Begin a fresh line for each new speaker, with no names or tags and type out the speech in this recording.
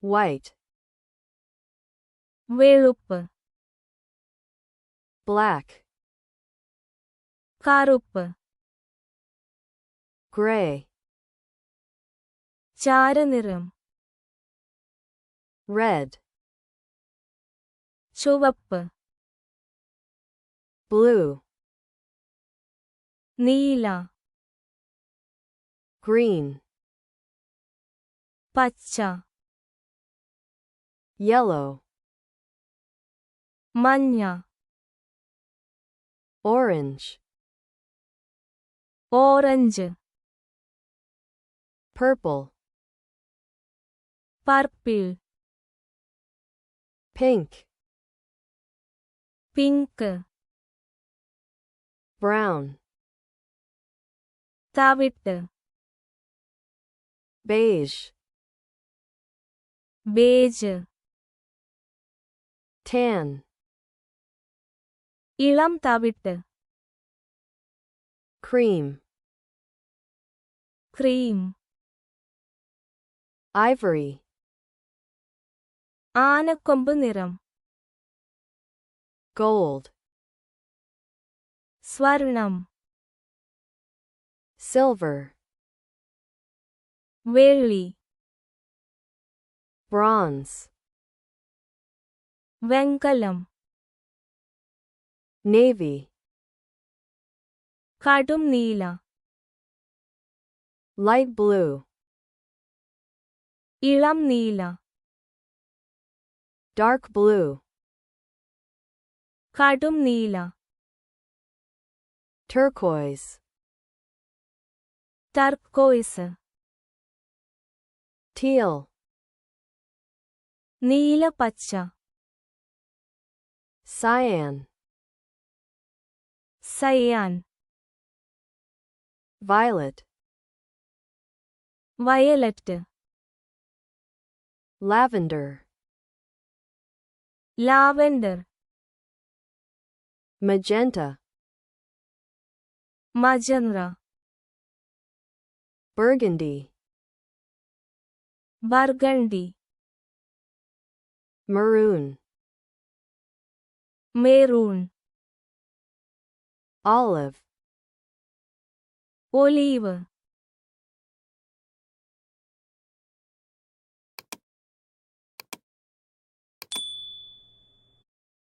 white,
വെളുപ്പ്,
black,
കറുപ്പ്,
gray,
ചാരനിറം,
red,
ചുവപ്പ്,
blue,
നീല,
green,
പച്ച,
yellow,
മഞ്ഞ,
orange,
orange,
purple,
purple,
pink,
pink,
brown,
തവിട്ട്,
beige,
ബേജ്,
tan,
ഇളം തവിട്ട്,
cream,
ക്രീം,
ivory,
ആനക്കൊമ്പ് നിറം,
gold,
സ്വർണം,
silver,
വെള്ളി,
bronze,
വെങ്കലം,
navy,
കടും നീല,
light blue,
ഇളം നീല,
dark blue,
കടും നീല,
turquoise,
ടർക്കോയിസ്,
teal,
നീല പച്ച,
cyan,
cyan,
violet,
violet,
lavender,
lavender,
magenta,
magenta,
burgundy,
burgundy,
maroon,
maroon,
olive,
olive,